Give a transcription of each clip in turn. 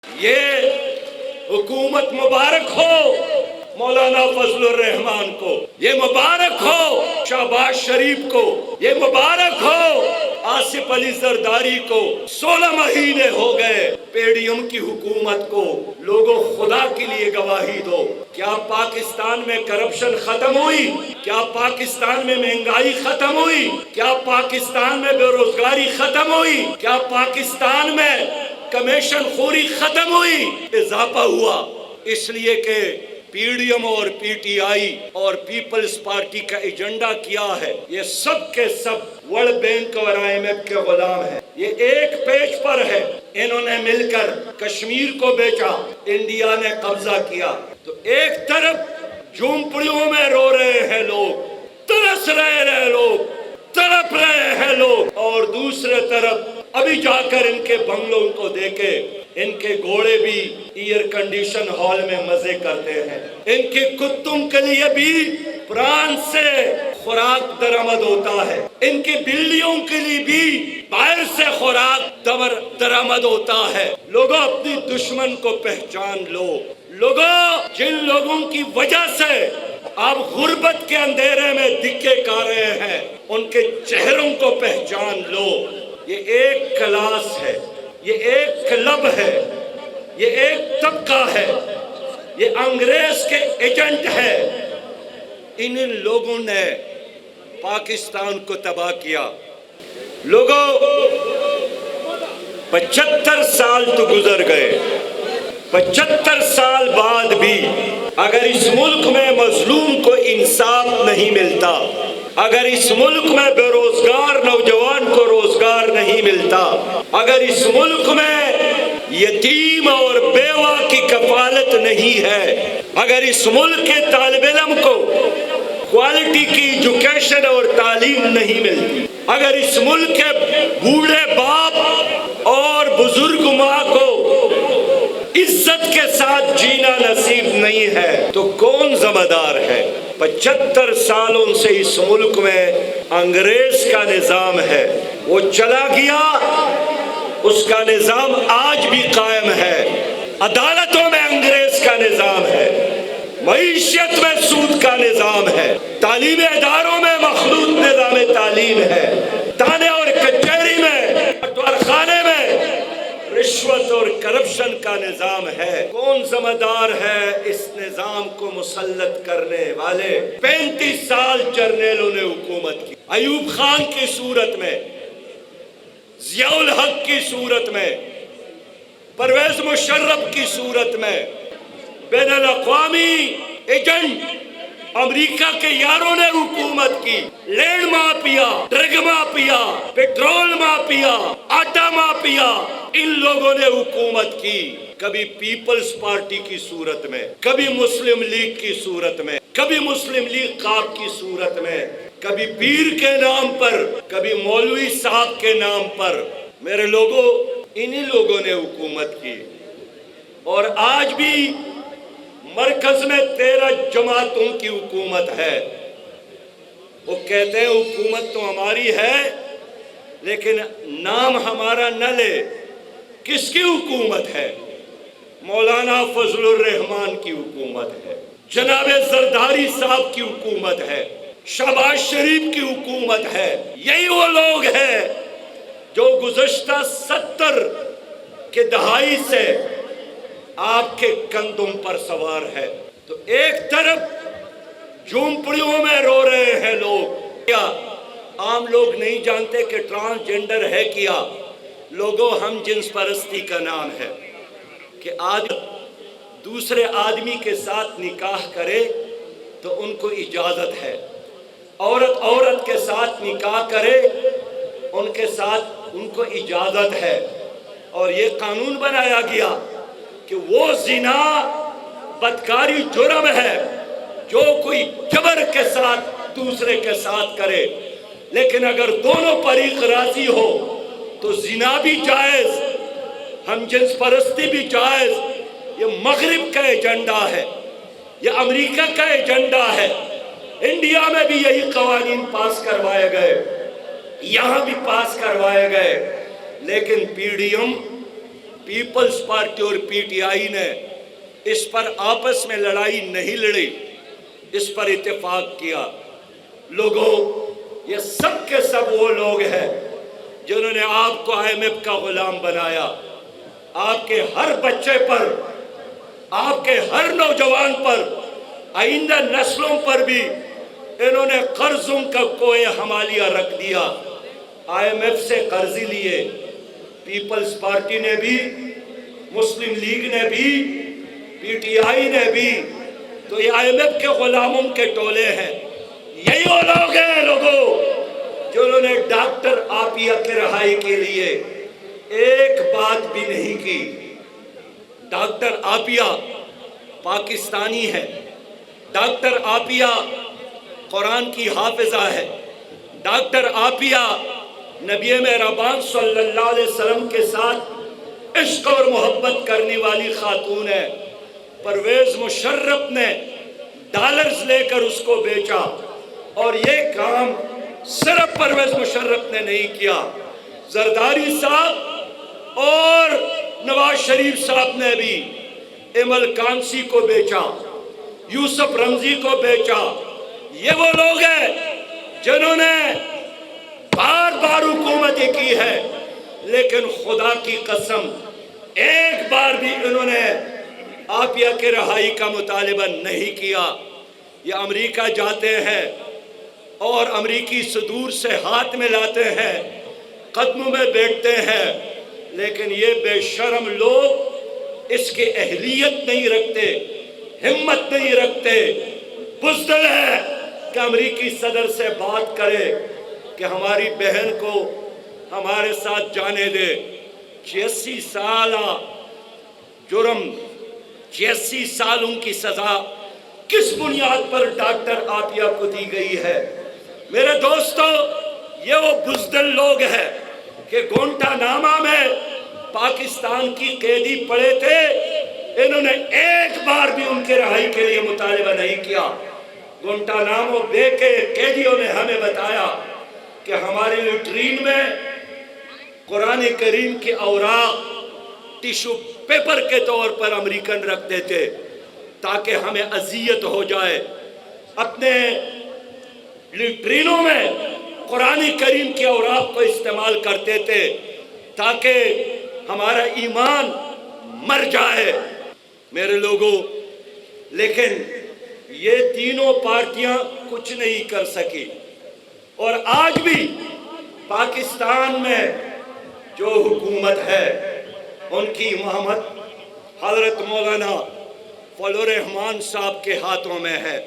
یہ حکومت مبارک ہو مولانا فضل الرحمان کو، یہ مبارک ہو شہباز شریف کو، یہ مبارک ہو آصف علی زرداری کو۔ 16 مہینے ہو گئے پی ڈی ایم کی حکومت کو۔ لوگوں خدا کے لیے گواہی دو، کیا پاکستان میں کرپشن ختم ہوئی؟ کیا پاکستان میں مہنگائی ختم ہوئی؟ کیا پاکستان میں بے روزگاری ختم ہوئی؟ کیا پاکستان میں کمیشن خوری ختم ہوئی؟ اضافہ ہوا اس لیے کہ پی ڈی ایم اور پی ٹی آئی اور پیپلز پارٹی کا ایجنڈا کیا ہے؟ یہ سب کے سب ورلڈ بینک اور آئی ایم ایف کے غلام ہیں۔ یہ ایک پیج پر ہے، انہوں نے مل کر کشمیر کو بیچا، انڈیا نے قبضہ کیا۔ تو ایک طرف جھونپڑیوں میں رو رہے ہیں لوگ، ترس رہے ہیں لوگ، تڑپ رہے ہیں لوگ، اور دوسرے طرف ابھی جا کر ان کے بنگلوں کو دیکھے، ان کے گھوڑے بھی ایئر کنڈیشن ہال میں مزے کرتے ہیں، ان کے کتوں کے لیے بھی فرانس سے خوراک درآمد ہوتا ہے، ان کی بلیوں کے لیے بھی باہر سے خوراک درآمد ہوتا ہے۔ لوگوں اپنی دشمن کو پہچان لو۔ لوگوں جن لوگوں کی وجہ سے آپ غربت کے اندھیرے میں دھکے کھا رہے ہیں، ان کے چہروں کو پہچان لو۔ یہ ایک کلاس ہے، یہ ایک کلب ہے، یہ ایک طبقہ ہے، یہ انگریز کے ایجنٹ ہے۔ ان لوگوں نے پاکستان کو تباہ کیا۔ لوگوں 75 سال تو گزر گئے، 75 سال بعد بھی اگر اس ملک میں مظلوم کو انصاف نہیں ملتا، اگر اس ملک میں بے روزگار نوجوان کو روزگار نہیں ملتا، اگر اس ملک میں یتیم اور بیوہ کی کفالت نہیں ہے، اگر اس ملک کے طالب علم کو کوالٹی کی ایجوکیشن اور تعلیم نہیں ملتی، اگر اس ملک کے بوڑھے باپ اور بزرگ ماں کو عزت کے ساتھ جینا نصیب نہیں ہے تو کون ذمہ دار ہے؟ 75 سالوں سے اس ملک میں انگریز کا نظام ہے، وہ چلا گیا، اس کا نظام آج بھی قائم ہے۔ عدالتوں میں انگریز کا نظام ہے، معیشت میں سود کا نظام ہے، تعلیمی اداروں میں مخلوط نظام تعلیم ہے، تانے اور کچہری میں، پٹوار خانے میں رشوت اور کرپشن کا نظام ہے۔ کون ذمہ دار ہے اس نظام کو مسلط کرنے والے؟ 35 سال جرنیلوں نے حکومت کی، ایوب خان کی صورت میں، ضیاء الحق کی صورت میں، پرویز مشرف کی صورت میں، بین الاقوامی ایجنٹ امریکہ کے یاروں نے حکومت کی۔ Land mafia, drug mafia, petrol mafia, آٹا مافیا، ان لوگوں نے حکومت کی، کبھی پیپلز پارٹی کی صورت میں، کبھی مسلم لیگ کی صورت میں، کبھی مسلم لیگ قاب کی صورت میں، کبھی پیر کے نام پر، کبھی مولوی صاحب کے نام پر۔ میرے لوگوں، انہی لوگوں نے حکومت کی، اور آج بھی مرکز میں 13 جماعتوں کی حکومت ہے۔ وہ کہتے ہیں حکومت تو ہماری ہے لیکن نام ہمارا نہ لے۔ کس کی حکومت ہے؟ مولانا فضل الرحمان کی حکومت ہے، جناب زرداری صاحب کی حکومت ہے، شہباز شریف کی حکومت ہے۔ یہی وہ لوگ ہیں جو گزشتہ 70 کے دہائی سے آپ کے کندھوں پر سوار ہے۔ تو ایک طرف جھونپڑیوں میں رو رہے ہیں لوگ، کیا عام لوگ نہیں جانتے کہ ٹرانسجنڈر ہے کیا؟ لوگوں، ہم جنس پرستی کا نام ہے کہ دوسرے آدمی کے ساتھ نکاح کرے تو ان کو اجازت ہے، عورت عورت کے ساتھ نکاح کرے ان کو اجازت ہے، اور یہ قانون بنایا گیا کہ وہ زنا بدکاری جرم ہے جو کوئی جبر کے ساتھ دوسرے کے ساتھ کرے، لیکن اگر دونوں فریق راضی ہو تو زنا بھی جائز، ہم جنس پرستی بھی جائز۔ یہ مغرب کا ایجنڈا ہے، یہ امریکہ کا ایجنڈا ہے۔ انڈیا میں بھی یہی قوانین پاس کروائے گئے، یہاں بھی پاس کروائے گئے، لیکن پی پیپلز پارٹی اور پی ٹی آئی نے اس پر آپس میں لڑائی نہیں لڑی، اس پر اتفاق کیا۔ لوگوں، یہ سب کے سب وہ لوگ ہیں جنہوں نے آپ کو آئی ایم ایف کا غلام بنایا۔ آپ کے ہر بچے پر، آپ کے ہر نوجوان پر، آئندہ نسلوں پر بھی انہوں نے قرضوں کا کوئے حمالیہ رکھ دیا۔ آئی ایم ایف سے قرض لیے، پیپلز پارٹی نے بھی، مسلم لیگ نے بھی، پی ٹی آئی نے بھی، تو یہ آئی ایم ایف کے غلاموں کے ٹولے ہیں۔ یہی وہ لوگ ہیں لوگوں جنہوں نے ڈاکٹر عافیہ کے رہائی کے لیے ایک بات بھی نہیں کی۔ ڈاکٹر عافیہ پاکستانی ہے، ڈاکٹر عافیہ قرآن کی حافظہ ہے، ڈاکٹر عافیہ نبی مہربان صلی اللہ علیہ وسلم کے ساتھ عشق اور محبت کرنے والی خاتون ہے۔ پرویز مشرف نے ڈالرز لے کر اس کو بیچا، اور یہ کام صرف پرویز مشرف نے نہیں کیا، زرداری صاحب اور نواز شریف صاحب نے بھی امل کانسی کو بیچا، یوسف رمزی کو بیچا۔ یہ وہ لوگ ہیں جنہوں نے بار بار حکومتیں کی ہے، لیکن خدا کی قسم ایک بار بھی انہوں نے عافیہ کے رہائی کا مطالبہ نہیں کیا۔ یہ امریکہ جاتے ہیں اور امریکی صدور سے ہاتھ میں لاتے ہیں، قدموں میں بیٹھتے ہیں، لیکن یہ بے شرم لوگ اس کی اہلیت نہیں رکھتے، ہمت نہیں رکھتے، بزدل ہے کہ امریکی صدر سے بات کرے کہ ہماری بہن کو ہمارے ساتھ جانے دے۔ 86 سالہ جرم، 86 سالوں کی سزا کس بنیاد پر ڈاکٹر عافیہ کو دی گئی ہے؟ میرے دوستو، یہ وہ بزدل لوگ ہیں کہ گوانٹانامو میں پاکستان کی قیدی پڑے تھے، انہوں نے ایک بار بھی ان کے رہائی کے لیے مطالبہ نہیں کیا۔ گوانٹانامو بے کے قیدیوں نے ہمیں بتایا کہ ہمارے لیٹرین میں قرآن کریم کے اوراق ٹیشو پیپر کے طور پر امریکن رکھتے تھے تاکہ ہمیں اذیت ہو جائے۔ اپنے لیٹرینوں میں قرآن کریم کے اوراق کو استعمال کرتے تھے تاکہ ہمارا ایمان مر جائے۔ میرے لوگوں، لیکن یہ تینوں پارٹیاں کچھ نہیں کر سکی، اور آج بھی پاکستان میں جو حکومت ہے ان کی امامت حضرت مولانا فضل الرحمان صاحب کے ہاتھوں میں ہے۔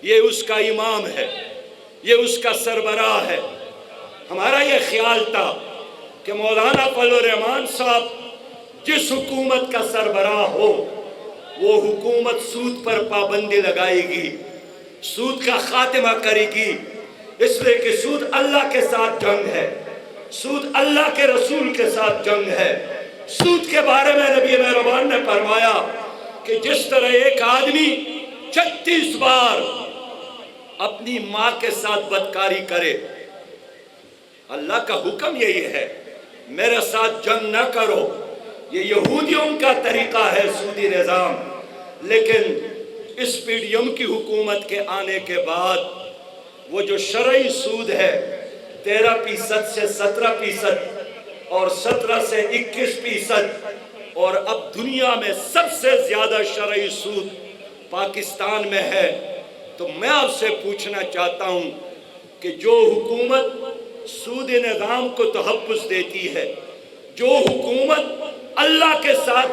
یہ اس کا امام ہے، یہ اس کا سربراہ ہے۔ ہمارا یہ خیال تھا کہ مولانا فضل الرحمان صاحب جس حکومت کا سربراہ ہو، وہ حکومت سود پر پابندی لگائے گی، سود کا خاتمہ کرے گی، اس لیے کہ سود اللہ کے ساتھ جنگ ہے، سود اللہ کے رسول کے ساتھ جنگ ہے۔ سود کے بارے میں نبی مہربان نے فرمایا کہ جس طرح ایک آدمی 36 بار اپنی ماں کے ساتھ بدکاری کرے، اللہ کا حکم یہی ہے میرے ساتھ جنگ نہ کرو۔ یہ یہودیوں کا طریقہ ہے سودی نظام، لیکن اس پی ڈی ایم کی حکومت کے آنے کے بعد وہ جو شرعی سود ہے 13% سے 17% اور 17 سے 21%، اور اب دنیا میں سب سے زیادہ شرعی سود پاکستان میں ہے۔ تو میں آپ سے پوچھنا چاہتا ہوں کہ جو حکومت سود نظام کو تحفظ دیتی ہے، جو حکومت اللہ کے ساتھ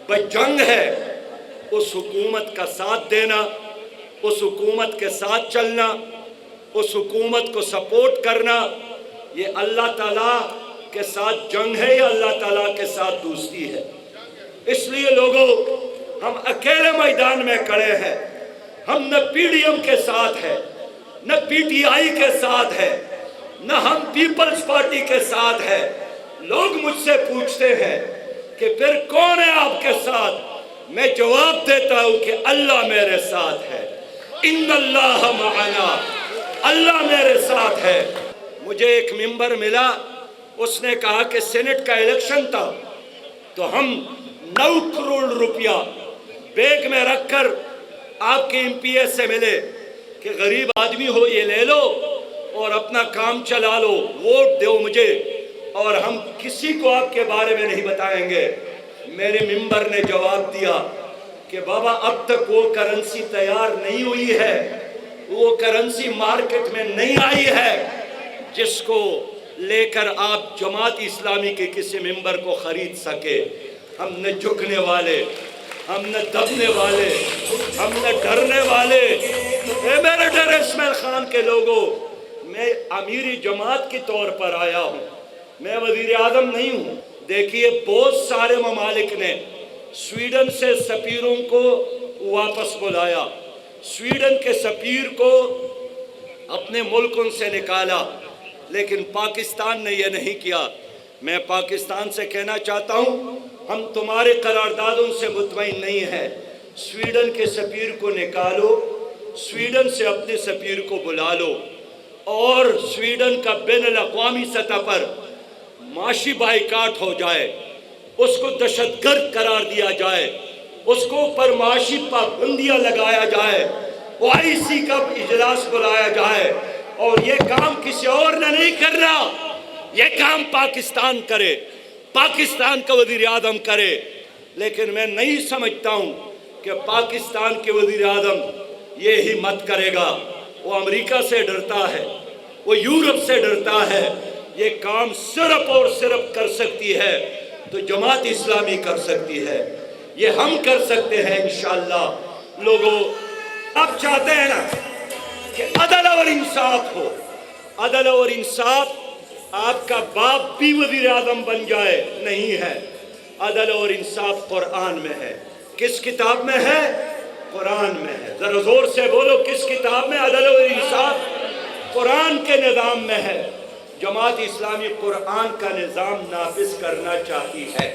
بجنگ ہے، اس حکومت کا ساتھ دینا، اس حکومت کے ساتھ چلنا، اس حکومت کو سپورٹ کرنا، یہ اللہ تعالیٰ کے ساتھ جنگ ہے یا اللہ تعالیٰ کے ساتھ دوستی ہے؟ اس لیے لوگوں، ہم اکیلے میدان میں کھڑے ہیں، ہم نہ پی ڈی ایم کے ساتھ ہیں، نہ پی ٹی آئی کے ساتھ ہے، نہ ہم پیپلز پارٹی کے ساتھ ہے۔ لوگ مجھ سے پوچھتے ہیں کہ پھر کون ہے آپ کے ساتھ؟ میں جواب دیتا ہوں کہ اللہ میرے ساتھ ہے، ان اللہ معنا، اللہ میرے ساتھ ہے۔ مجھے ایک ممبر ملا، اس نے کہا کہ سینٹ کا الیکشن تھا تو ہم 9 کروڑ روپیہ بیگ میں رکھ کر آپ کے MPS سے ملے کہ غریب آدمی ہو یہ لے لو اور اپنا کام چلا لو، ووٹ دو مجھے، اور ہم کسی کو آپ کے بارے میں نہیں بتائیں گے۔ میرے ممبر نے جواب دیا کہ بابا اب تک وہ کرنسی تیار نہیں ہوئی ہے، وہ کرنسی مارکیٹ میں نہیں آئی ہے جس کو لے کر آپ جماعت اسلامی کے کسی ممبر کو خرید سکے۔ ہم نہ جھکنے والے، ہم نہ دبنے والے، ہم نہ ڈرنے والے۔ اے میرے ڈر اسماعیل خان کے لوگوں، میں امیری جماعت کے طور پر آیا ہوں، میں وزیر اعظم نہیں ہوں۔ دیکھیے بہت سارے ممالک نے سویڈن سے سفیروں کو واپس بلایا، سویڈن کے سفیر کو اپنے ملکوں سے نکالا، لیکن پاکستان نے یہ نہیں کیا۔ میں پاکستان سے کہنا چاہتا ہوں ہم تمہارے قراردادوں سے مطمئن نہیں ہیں، سویڈن کے سفیر کو نکالو، سویڈن سے اپنے سفیر کو بلا لو، اور سویڈن کا بین الاقوامی سطح پر معاشی بائیکاٹ ہو جائے، اس کو دہشت گرد قرار دیا جائے، اس کو پر معاشی پابندیاں لگایا جائے، OIC کا اجلاس بلایا جائے، اور یہ کام کسی اور نے نہیں کرنا، یہ کام پاکستان کرے، پاکستان کا وزیر اعظم کرے۔ لیکن میں نہیں سمجھتا ہوں کہ پاکستان کے وزیر اعظم یہ ہی مت کرے گا۔ وہ امریکہ سے ڈرتا ہے، وہ یورپ سے ڈرتا ہے۔ یہ کام صرف اور صرف کر سکتی ہے تو جماعت اسلامی کر سکتی ہے، یہ ہم کر سکتے ہیں انشاءاللہ۔ لوگوں، آپ چاہتے ہیں نا کہ عدل اور انصاف ہو، عدل اور انصاف، آپ کا باپ بھی وزیر اعظم بن جائے، نہیں ہے۔ عدل اور انصاف قرآن میں ہے۔ کس کتاب میں ہے؟ قرآن میں ہے۔ ذرا زور سے بولو، کس کتاب میں عدل اور انصاف؟ قرآن کے نظام میں ہے۔ جماعت اسلامی قرآن کا نظام نافذ کرنا چاہتی ہے۔